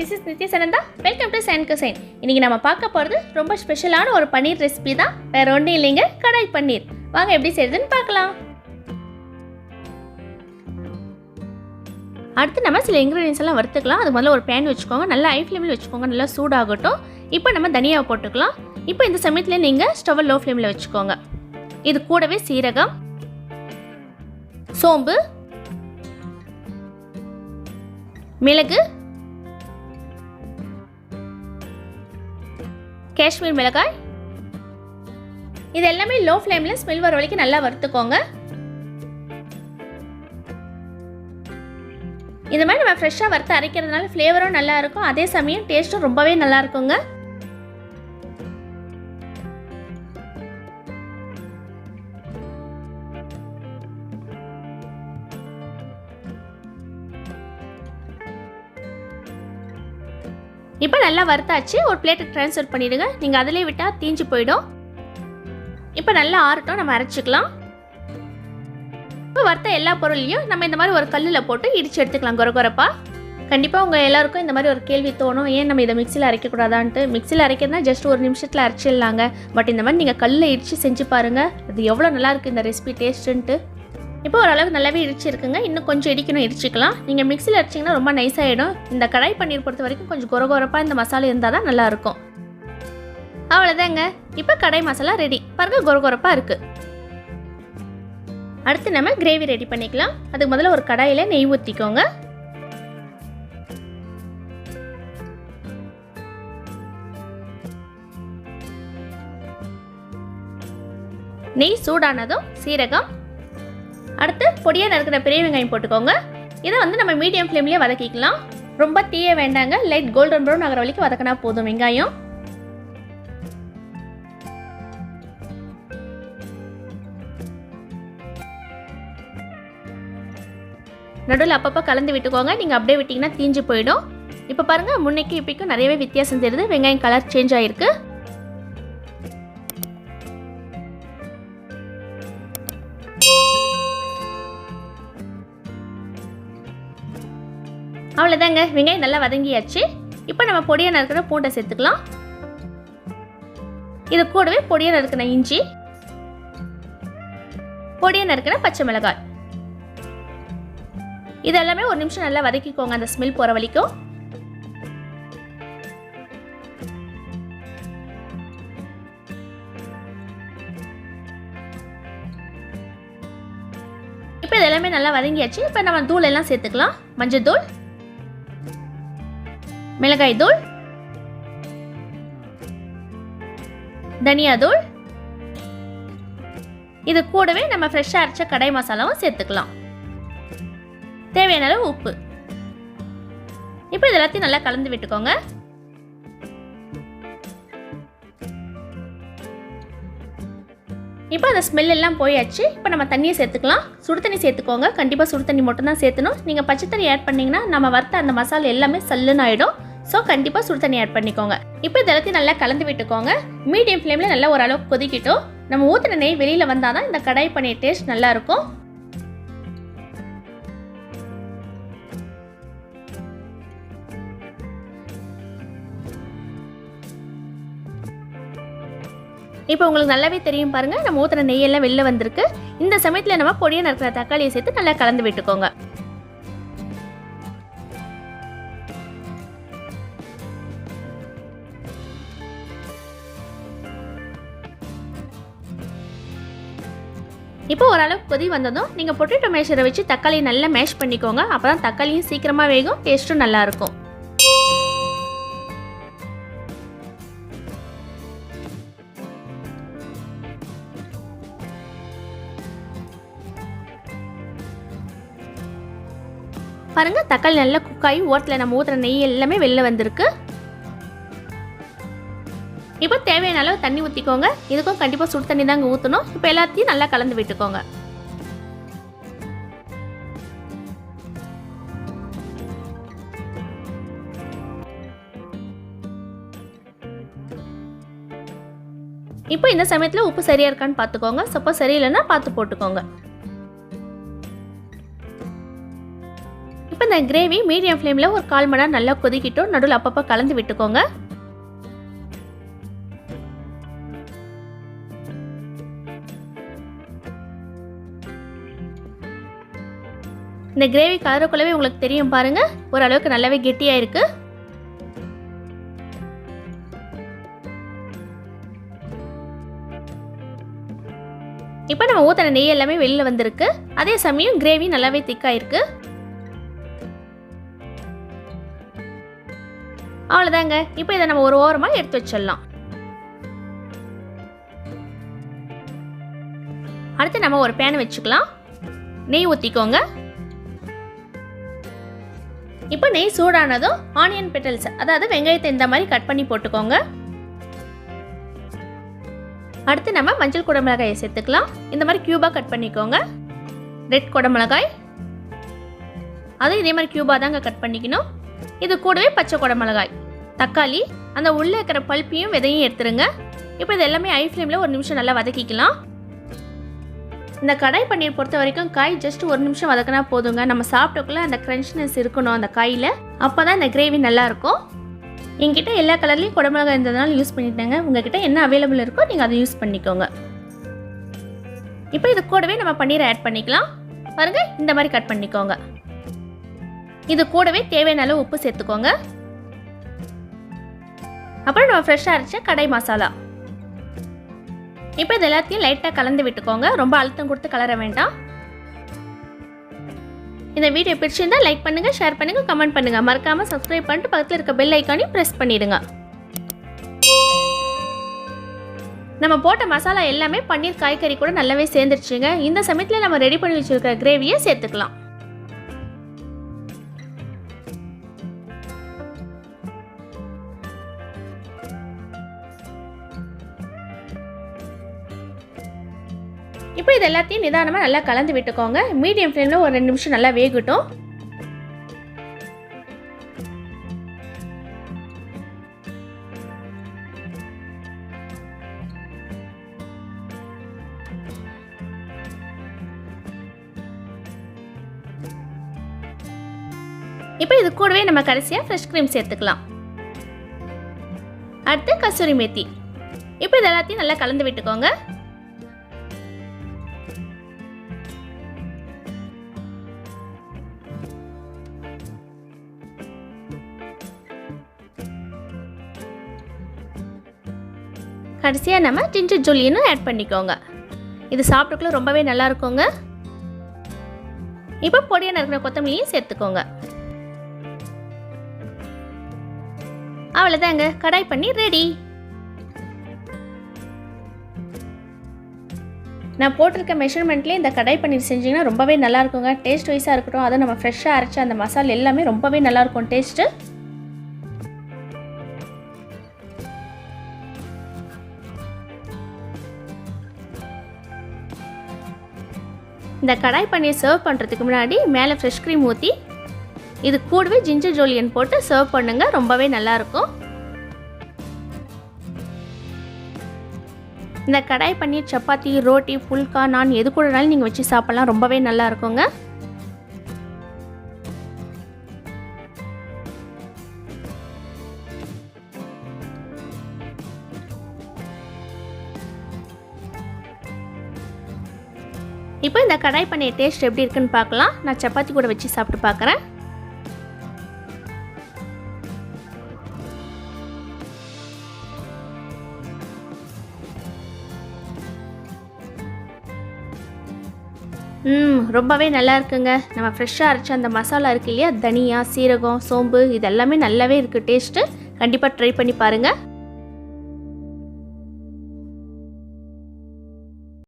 This is Nithya Sananda. Welcome to sign cuisine. இன்னைக்கு நம்ம பார்க்க போகிறது ரொம்ப ஸ்பெஷலான ஒரு பன்னீர் ரெசிபி தான். வேற ஒன்றும் இல்லைங்க, கடாய் பன்னீர். வாங்க எப்படி செய்யுதுன்னு பார்க்கலாம். அடுத்து நம்ம சில இன்க்ரீடியன்ஸ் எல்லாம் வறுத்துக்கலாம். அது முதல்ல ஒரு பேன் வச்சுக்கோங்க, நல்லா ஹை ஃப்ளேமில் வச்சுக்கோங்க, நல்லா சூடாகட்டும். இப்போ நம்ம தனியாக போட்டுக்கலாம். இப்போ இந்த சமயத்தில் நீங்கள் ஸ்டவ்வை லோ ஃப்ளேமில் வச்சுக்கோங்க. இது கூடவே சீரகம், சோம்பு, மிளகு, காஷ்மீர் மிளகாய், இது எல்லாமே லோ ஃப்ளேமில் ஸ்மெல் வர வரைக்கும் நல்லா வறுத்துக்கோங்க. இந்த மாதிரி நம்ம ஃப்ரெஷ்ஷாக வறுத்து அரைக்கிறதுனால ஃப்ளேவரும் நல்லா இருக்கும், அதே சமயம் டேஸ்ட்டும் ரொம்பவே நல்லா இருக்குங்க. இப்போ நல்லா வறுத்தாச்சு. ஒரு பிளேட்டுக்கு ட்ரான்ஸ்ஃபர் பண்ணிவிடுங்க. நீங்கள் அதிலே விட்டால் தீஞ்சு போயிடும். இப்போ நல்லா ஆறட்டும், நம்ம அரைச்சிக்கலாம். இப்போ வறுத்த எல்லா பொருளையும் நம்ம இந்த மாதிரி ஒரு கல்லில் போட்டு இடித்து எடுத்துக்கலாம் கொரகொரப்பா. கண்டிப்பாக உங்கள் எல்லாருக்கும் இந்த மாதிரி ஒரு கேள்வி தோணும், ஏன் நம்ம இதை மிக்சியில் அரைக்கக்கூடாதான்ட்டு. மிக்சியில் அரைக்கிறதுனா ஜஸ்ட் ஒரு நிமிஷத்தில் அரைச்சிடலாங்க. பட் இந்த மாதிரி நீங்கள் கல்லில் இடித்து செஞ்சு பாருங்கள், அது எவ்வளோ நல்லாயிருக்கு இந்த ரெசிபி டேஸ்ட்டுன்ட்டு. இப்போ ஓரளவுக்கு நல்லாவே இடிச்சிருக்குங்க. இன்னும் கொஞ்சம் இடிக்கணும், இடிச்சிக்கலாம். நீங்கள் மிக்சியில் அரைச்சிங்கன்னா ரொம்ப நைஸாகிடும். இந்த கடாய் பன்னீர் பொறுத்த வரைக்கும் கொஞ்சம் கொரகொரப்பாக இந்த மசாலா இருந்தால் தான் நல்லாயிருக்கும். அவ்வளோதாங்க, இப்போ கடாய் மசாலா ரெடி. பாருங்கள், கொரகொரப்பாக இருக்குது. அடுத்து நம்ம கிரேவி ரெடி பண்ணிக்கலாம். அதுக்கு முதல்ல ஒரு கடாயில் நெய் ஊற்றிக்கோங்க. நெய் சூடானதும் சீரகம், அடுத்து பொடியாக நறுக்கிற பெரிய வெங்காயம் போட்டுக்கோங்க. இதை நம்ம மீடியம் ஃப்ளேம்லேயே வதக்கிக்கலாம். ரொம்ப தீய வேண்டாங்க, லைட் கோல்டன் ப்ரௌன் ஆகிற வரைக்கும் வதக்கினா போதும் வெங்காயம். நடுவில் அப்பப்போ கலந்து விட்டுக்கோங்க. நீங்கள் அப்படியே விட்டிங்கன்னா தீஞ்சு போயிடும். இப்போ பாருங்கள், முன்னைக்கு இப்போக்கும் நிறையவே வித்தியாசம் தெரியுது. வெங்காயம் கலர் சேஞ்ச் ஆகிருக்கு. அவ்வளோதாங்க, வெங்காயம் நல்லா வதங்கியாச்சு. இப்போ நம்ம பொடியாக நறுக்கிற பூண்டை சேர்த்துக்கலாம். இது கூடவே பொடியாக நறுக்கிற இஞ்சி, பொடியாக நறுக்கிற பச்சை மிளகாய், இதெல்லாமே ஒரு நிமிஷம் நல்லா வதக்கிக்கோங்க, அந்த ஸ்மெல் போகிற வரைக்கும். இப்போ இதெல்லாமே நல்லா வதங்கியாச்சு. இப்போ நம்ம தூள் எல்லாம் சேர்த்துக்கலாம். மஞ்சள் தூள், மிளகாய் தூள், தனியா தூள், இது கூடவே நம்ம ஃப்ரெஷ்ஷாக அரைச்ச கடாய் மசாலாவும் சேர்த்துக்கலாம். தேவையான அளவு உப்பு. இப்போ இது எல்லாத்தையும் நல்லா கலந்து விட்டுக்கோங்க. இப்போ அந்த ஸ்மெல் எல்லாம் போயாச்சு. இப்போ நம்ம தண்ணியை சேர்த்துக்கலாம். சுடு தண்ணி சேர்த்துக்கோங்க. கண்டிப்பாக சுடு தண்ணி மட்டும் தான் சேர்த்தணும். நீங்கள் பச்சை தண்ணி ஆட் பண்ணிங்கன்னா நம்ம வறுத்த அந்த மசாலா எல்லாமே சல்லுன்னு ஆகிடும். ஸோ கண்டிப்பாக சுடு தண்ணி ஆட் பண்ணிக்கோங்க. இப்போ இது எல்லாத்தையும் நல்லா கலந்து விட்டுக்கோங்க. மீடியம் ஃப்ளேமில் நல்லா ஓரளவுக்கு கொதிக்கிட்டோம். நம்ம ஊற்றின நெய் வெளியில் வந்தால் தான் இந்த கடாய் பன்னீர் டேஸ்ட் நல்லாயிருக்கும். இப்போ உங்களுக்கு நல்லாவே தெரியும் பாருங்கள், நம்ம ஊற்றுற நெய்யெல்லாம் வெளில வந்திருக்கு. இந்த சமயத்தில் நம்ம பொடியாக நறுக்கிற தக்காளியை சேர்த்து நல்லா கலந்து விட்டுக்கோங்க. இப்போ ஓரளவுக்கு கொதி வந்ததும் நீங்கள் பொட்டேட்டோ மேஷரை வச்சு தக்காளியை நல்லா மேஷ் பண்ணிக்கோங்க. அப்போ தான் தக்காளியும் சீக்கிரமாக வேகும், டேஸ்ட்டும் நல்லாயிருக்கும். பாருங்கள், தக்காளி நல்லா குக்காகி ஓரத்தில் நம்ம ஊற்றுற நெய் எல்லாமே வெளில வந்திருக்கு. இப்போ தேவையான அளவு தண்ணி ஊற்றிக்கோங்க. இதுக்கும் கண்டிப்பாக சுடு தண்ணி தாங்க ஊற்றணும். இப்போ எல்லாத்தையும் நல்லா கலந்து விட்டுக்கோங்க. இப்போ இந்த சமயத்தில் உப்பு சரியாக இருக்கான்னு பார்த்துக்கோங்க. சப்போஸ் சரியில்லைன்னா பார்த்து போட்டுக்கோங்க. இப்போ இந்த கிரேவி மீடியம் ஃப்ளேமில் ஒரு 1/4 மணி நேரம் நல்லா கொதிக்கிட்டும், நடுவில் அப்பப்போ கலந்து விட்டுக்கோங்க. இந்த கிரேவி கலருக்குள்ளவே உங்களுக்கு தெரியும் பாருங்க, ஓரளவுக்கு நல்லாவே கெட்டியாக இருக்கு. இப்போ நம்ம ஊற்றின நெய் எல்லாமே வெளியில் வந்திருக்கு. அதே சமயம் கிரேவி நல்லாவே திக்காக இருக்கு. அவ்வளோதாங்க. இப்போ இதை நம்ம ஒரு ஓரமாக எடுத்து வச்சிடலாம். அடுத்து நம்ம ஒரு பேன் வச்சுக்கலாம். நெய் ஊற்றிக்கோங்க. இப்போ நெய் சூடானதும் ஆனியன் பெட்டல்ஸ், அதாவது வெங்காயத்தை இந்த மாதிரி கட் பண்ணி போட்டுக்கோங்க. அடுத்து நம்ம மஞ்சள் குடமிளகாயை சேர்த்துக்கலாம். இந்த மாதிரி கியூபாக கட் பண்ணிக்கோங்க. ரெட் குடமிளகாய், அதுவும் இதே மாதிரி கியூபாக தாங்க கட் பண்ணிக்கணும். இது கூடவே பச்சை குடமிளகாய், தக்காளி, அந்த உள்ளே இருக்கிற பல்ப்பையும் விதையும் எடுத்துருங்க. இப்போ இது எல்லாமே ஹை ஃப்ளேமில் 1 நிமிஷம் நல்லா வதக்கிக்கலாம். இந்த கடாய் பன்னீர் பொறுத்த வரைக்கும் காய் ஜஸ்ட் 1 நிமிஷம் வதக்கினா போதுங்க. நம்ம சாப்பிட்டக்குள்ளே அந்த க்ரன்ச்னஸ் இருக்கணும் அந்த காயில், அப்போ தான் இந்த கிரேவி நல்லாயிருக்கும். என்கிட்ட எல்லா கலர்லேயும் குடமிளகாய் இருந்ததுனால யூஸ் பண்ணிட்டேங்க. உங்ககிட்ட என்ன அவைலபிள் இருக்கோ நீங்கள் அதை யூஸ் பண்ணிக்கோங்க. இப்போ இது கூடவே நம்ம பன்னீரை ஆட் பண்ணிக்கலாம். பாருங்கள், இந்த மாதிரி கட் பண்ணிக்கோங்க. இது கூடவே தேவையான அளவு உப்பு சேர்த்துக்கோங்க. அப்புறம் நம்ம ஃப்ரெஷ்ஷாக அரைச்ச கடாய் மசாலா. இப்போ இது எல்லாத்தையும் லைட்டாக கலந்து விட்டுக்கோங்க. ரொம்ப அழுத்தம் கொடுத்து கலர வேண்டாம். இந்த வீடியோ பிடிச்சிருந்தா லைக் பண்ணுங்கள், ஷேர் பண்ணுங்கள், கமெண்ட் பண்ணுங்கள். மறக்காமல் சப்ஸ்கிரைப் பண்ணிட்டு பக்கத்தில் இருக்க பெல் ஐக்கானையும் ப்ரெஸ் பண்ணிடுங்க. நம்ம போட்ட மசாலா எல்லாமே பன்னீர் காய்கறி கூட நல்லாவே சேர்ந்துருச்சுங்க. இந்த சமயத்தில் நம்ம ரெடி பண்ணி வச்சுருக்க கிரேவியை சேர்த்துக்கலாம். இப்போ இது எல்லாத்தையும் நிதானமாக நல்லா கலந்து விட்டுக்கோங்க. மீடியம் ஃப்ளேமில் ஒரு 2 நிமிஷம் நல்லா வேகட்டும். இப்போ இது கூடவே நம்ம கடைசியாக ஃப்ரெஷ் க்ரீம் சேர்த்துக்கலாம். அடுத்து கசூரி மேத்தி. இப்போ இது எல்லாத்தையும் நல்லா கலந்து விட்டுக்கோங்க. கடைசியாக நம்ம ஜிஞ்சர் ஜூலியனும் ஆட் பண்ணிக்கோங்க. இது சாப்பிட்டுக்குள்ள ரொம்பவே நல்லா இருக்குங்க. இப்போ பொடியாக நறுக்கிற கொத்தமல்லியும் சேர்த்துக்கோங்க. அவ்வளோதாங்க, கடாய் பன்னீர் ரெடி. நான் போட்டிருக்க மெஷர்மெண்ட்லேயே இந்த கடாய் பன்னீர் செஞ்சிங்கன்னா ரொம்பவே நல்லா இருக்குங்க. டேஸ்ட் வைஸாக இருக்கட்டும், அதை நம்ம ஃப்ரெஷ்ஷாக அரைச்ச அந்த மசாலா எல்லாமே ரொம்பவே நல்லாயிருக்கும் டேஸ்ட்டு. இந்த கடாய் பன்னீர் சர்வ் பண்ணுறதுக்கு முன்னாடி மேலே ஃப்ரெஷ் க்ரீம் ஊற்றி இது கூடவே ஜிஞ்சர் ஜூலியன் போட்டு சர்வ் பண்ணுங்க. ரொம்பவே நல்லாயிருக்கும். இந்த கடாய் பன்னீர் சப்பாத்தி, ரோட்டி, புல்கா, நான் எது கூடனாலும் நீங்கள் வச்சு சாப்பிட்லாம். ரொம்பவே நல்லா இருக்குங்க. இப்போ இந்த கடாய் பன்னீர் டேஸ்ட் எப்படி இருக்குன்னு பார்க்கலாம். நான் சப்பாத்தி கூட வச்சு சாப்பிட்டு பார்க்குறேன். ரொம்பவே நல்லா இருக்குங்க. நம்ம ஃப்ரெஷ்ஷாக அரைச்ச அந்த மசாலா இருக்கு இல்லையா, தனியா, சீரகம், சோம்பு, இது எல்லாமே நல்லாவே இருக்குது டேஸ்ட்டு. கண்டிப்பாக ட்ரை பண்ணி பாருங்கள்.